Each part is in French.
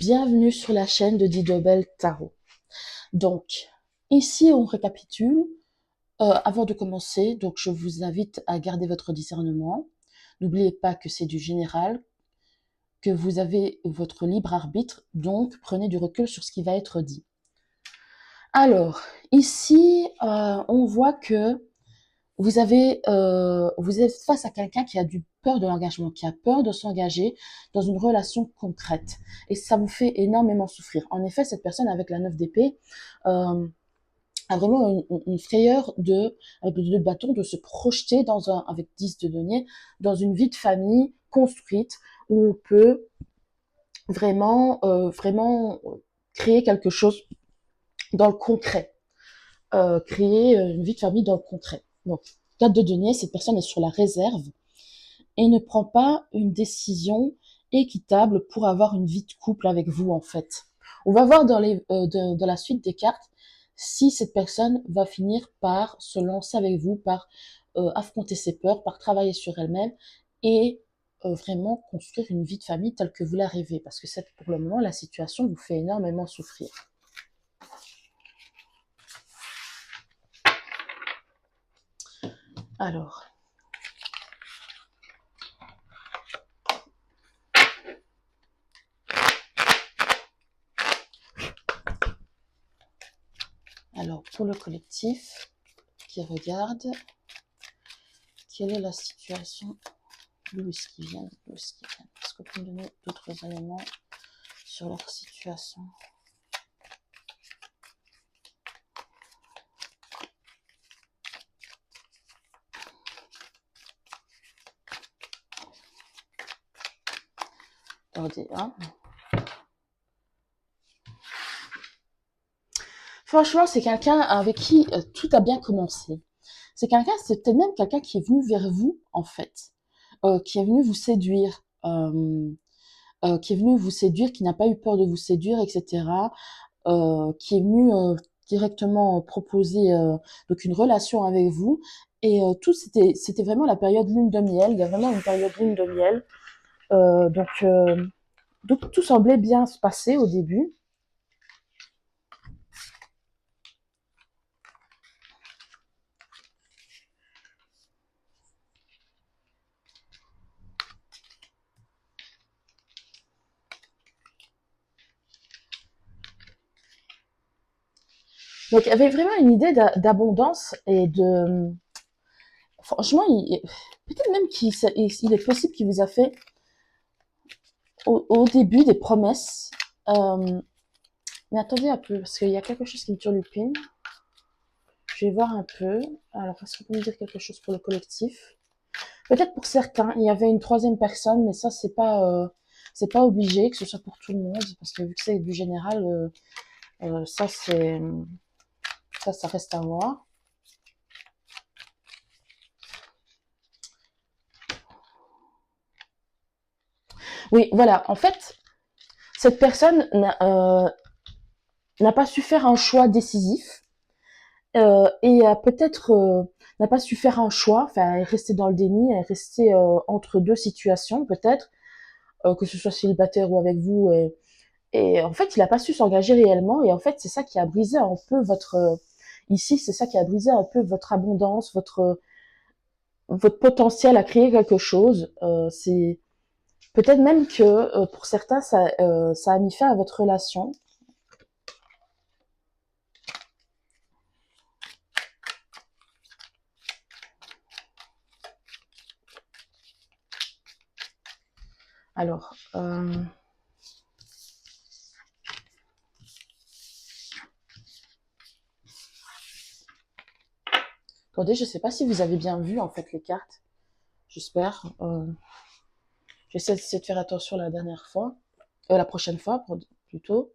Bienvenue sur la chaîne de Didobel Tarot. Donc, ici on récapitule. Avant de commencer, donc je vous invite à garder votre discernement. N'oubliez pas que c'est du général, que vous avez votre libre arbitre, donc prenez du recul sur ce qui va être dit. Alors, ici, on voit que vous êtes face à quelqu'un qui a du peur de l'engagement, qui a peur de s'engager dans une relation concrète. Et ça vous fait énormément souffrir. En effet, cette personne avec la 9 d'épée a vraiment une frayeur avec le bâton, de se projeter avec 10 de denier, dans une vie de famille construite où on peut vraiment créer quelque chose dans le concret. Créer une vie de famille dans le concret. Donc, 4 de denier, cette personne est sur la réserve et ne prend pas une décision équitable pour avoir une vie de couple avec vous, en fait. On va voir dans la suite des cartes si cette personne va finir par se lancer avec vous, par affronter ses peurs, par travailler sur elle-même et vraiment construire une vie de famille telle que vous la rêvez. Parce que pour le moment, la situation vous fait énormément souffrir. Alors, pour le collectif qui regarde, quelle est la situation d'où est-ce qu'ils viennent, Est-ce que vous pouvez me donner d'autres éléments sur leur situation? Attendez, hein. Franchement, c'est quelqu'un avec qui tout a bien commencé. C'est peut-être même quelqu'un qui est venu vers vous, en fait, qui est venu vous séduire, qui n'a pas eu peur de vous séduire, etc., qui est venu directement proposer donc une relation avec vous. Et c'était vraiment la période lune de miel. Il y a vraiment une période lune de miel. Donc tout semblait bien se passer au début. Donc il y avait vraiment une idée d'abondance et de... Franchement, peut-être même il est possible qu'il vous a fait au début des promesses. Mais attendez un peu, parce qu'il y a quelque chose qui me turlupine. Je vais voir un peu. Alors, est-ce que vous pouvez me dire quelque chose pour le collectif? Peut-être pour certains, il y avait une troisième personne, mais ça, c'est pas obligé que ce soit pour tout le monde, parce que vu que c'est du général, ça, ça reste à voir. Oui, voilà. En fait, cette personne n'a pas su faire un choix décisif et peut-être n'a pas su faire un choix. Enfin, elle est restée dans le déni, elle est restée entre deux situations, peut-être, que ce soit célibataire ou avec vous. Et en fait, il n'a pas su s'engager réellement. Et en fait, c'est ça qui a brisé un peu ici, c'est ça qui a brisé un peu votre abondance, votre potentiel à créer quelque chose. C'est peut-être même que pour certains, ça a mis fin à votre relation. Alors, attendez, je ne sais pas si vous avez bien vu en fait les cartes. J'espère. J'essaie de faire attention la prochaine fois plutôt.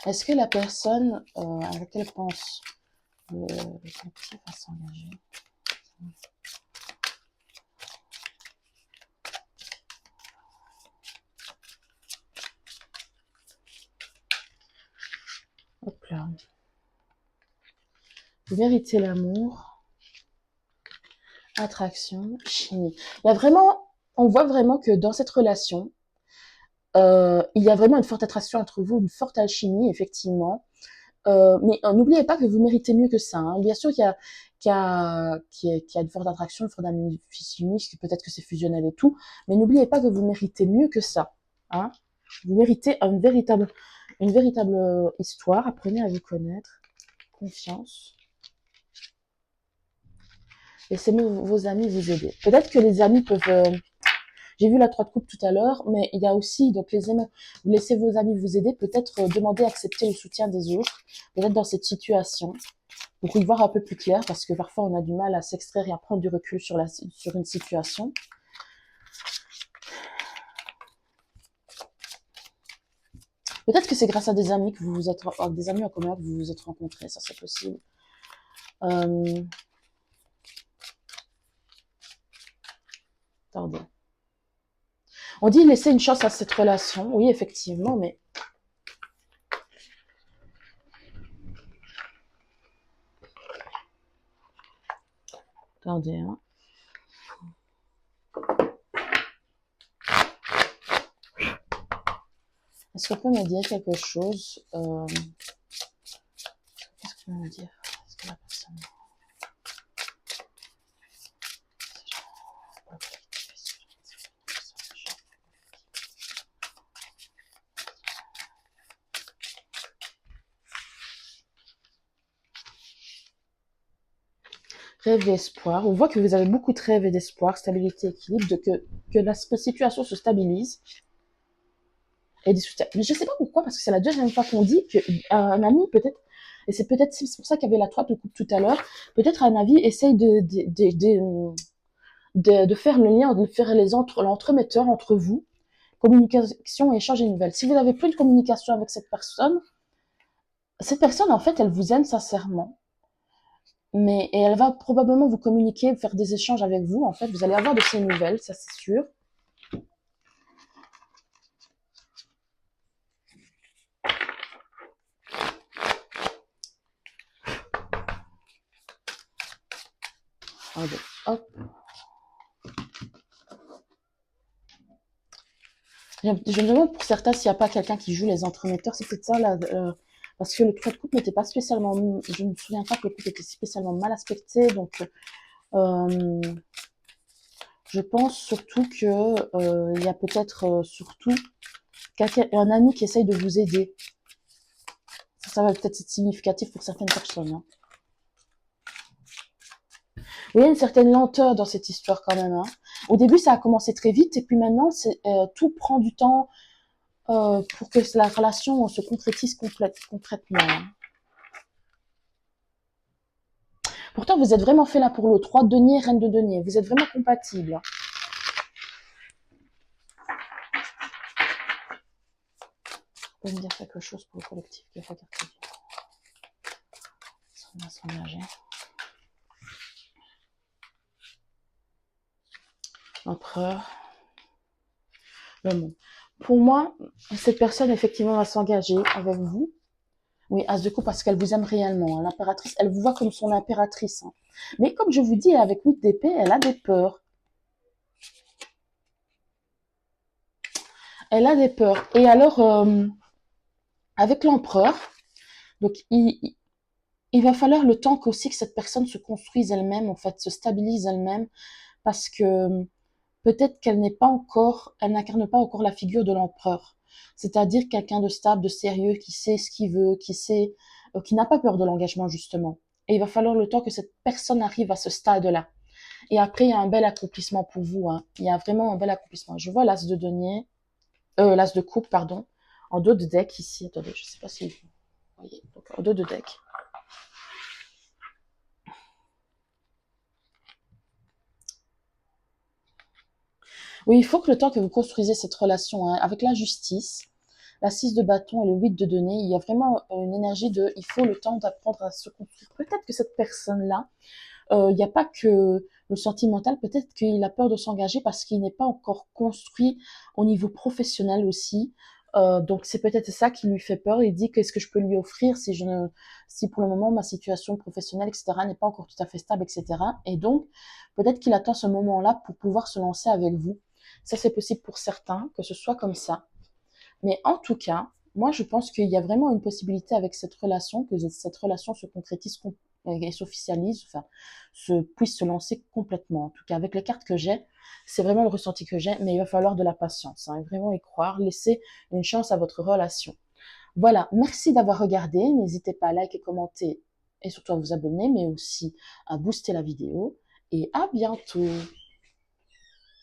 Est-ce que la personne à laquelle pense le collectif va s'engager? Hop là. Vous méritez l'amour. Attraction, chimie. Il y a vraiment, on voit vraiment que dans cette relation, il y a vraiment une forte attraction entre vous, une forte alchimie, effectivement. Mais n'oubliez pas que vous méritez mieux que ça. Hein. Bien sûr qu'il y a une forte attraction, une forte amitié chimique, peut-être que c'est fusionnel et tout, mais n'oubliez pas que vous méritez mieux que ça. Hein. Vous méritez une véritable histoire. Apprenez à vous connaître. Confiance. Laissez vos amis vous aider. Peut-être que les amis peuvent... j'ai vu la 3 de coupe tout à l'heure, mais il y a aussi, donc vous laissez vos amis vous aider, peut-être demander, accepter le soutien des autres, peut-être dans cette situation, pour y voir un peu plus clair, parce que parfois on a du mal à s'extraire et à prendre du recul sur une situation. Peut-être que c'est grâce à des amis des amis en commun que vous vous êtes rencontrés, ça c'est possible. Attendez. On dit laisser une chance à cette relation, oui effectivement, mais attendez, hein. Est-ce qu'on peut me dire quelque chose qu'est-ce qu'on peut me dire? Est-ce que la personne... Rêve et espoir. On voit que vous avez beaucoup de rêves et d'espoir, stabilité, équilibre, que la situation se stabilise. Et des soutiens. Mais je sais pas pourquoi, parce que c'est la deuxième fois qu'on dit qu'un ami, peut-être, et c'est peut-être c'est pour ça qu'il y avait la 3 de coupe tout à l'heure, peut-être un ami essaye de faire le lien, de faire l'entremetteur entre vous, communication, échange et nouvelles. Si vous n'avez plus de communication avec cette personne, en fait, elle vous aime sincèrement. Et elle va probablement vous communiquer, faire des échanges avec vous. En fait, vous allez avoir de ces nouvelles, ça c'est sûr. Hop. Je me demande pour certains s'il n'y a pas quelqu'un qui joue les entremetteurs. C'est peut-être ça, là, parce que le 3 de coupe n'était pas spécialement... Je ne me souviens pas que le couple était spécialement mal aspecté. Donc, je pense surtout que il y a peut-être surtout un ami qui essaye de vous aider. Ça va peut-être être significatif pour certaines personnes. Hein. Il y a une certaine lenteur dans cette histoire quand même. Hein. Au début, ça a commencé très vite et puis maintenant, tout prend du temps pour que la relation se concrétise concrètement. Hein. Pourtant, vous êtes vraiment fait là pour l'autre. 3 de denier, reine de denier. Vous êtes vraiment compatibles. Vous pouvez me dire quelque chose pour le collectif qui a fait carte de s'engager. Empereur. Le monde. Pour moi, cette personne, effectivement, va s'engager avec vous. Oui, As de coupe parce qu'elle vous aime réellement. L'impératrice, elle vous voit comme son impératrice. Hein. Mais comme je vous dis, avec 8 d'épée, elle a des peurs. Elle a des peurs. Et alors, avec l'empereur, donc il va falloir le temps qu'aussi que cette personne se construise elle-même, en fait, se stabilise elle-même, parce que peut-être qu'elle n'incarne pas encore la figure de l'empereur. C'est-à-dire quelqu'un de stable, de sérieux, qui sait ce qu'il veut, qui n'a pas peur de l'engagement, justement. Et il va falloir le temps que cette personne arrive à ce stade-là. Et après, il y a un bel accomplissement pour vous. Hein. Il y a vraiment un bel accomplissement. Je vois l'as de denier, l'as de coupe, pardon, en dos de deck ici. Attendez, je ne sais pas si vous voyez. Donc, en dos de deck. Oui, il faut que le temps que vous construisez cette relation hein, avec la justice, la 6 de bâton et le 8 de denier, il y a vraiment une énergie il faut le temps d'apprendre à se construire. Peut-être que cette personne-là, il n'y a pas que le sentimental, peut-être qu'il a peur de s'engager parce qu'il n'est pas encore construit au niveau professionnel aussi. Donc c'est peut-être ça qui lui fait peur. Il dit qu'est-ce que je peux lui offrir si pour le moment ma situation professionnelle, etc., n'est pas encore tout à fait stable, etc. Et donc peut-être qu'il attend ce moment-là pour pouvoir se lancer avec vous. Ça c'est possible pour certains que ce soit comme ça. Mais en tout cas, moi, je pense qu'il y a vraiment une possibilité avec cette relation, que cette relation se concrétise et s'officialise, enfin, puisse se lancer complètement. En tout cas, avec les cartes que j'ai, c'est vraiment le ressenti que j'ai, mais il va falloir de la patience, hein, vraiment y croire, laisser une chance à votre relation. Voilà, merci d'avoir regardé. N'hésitez pas à liker, commenter et surtout à vous abonner, mais aussi à booster la vidéo. Et à bientôt.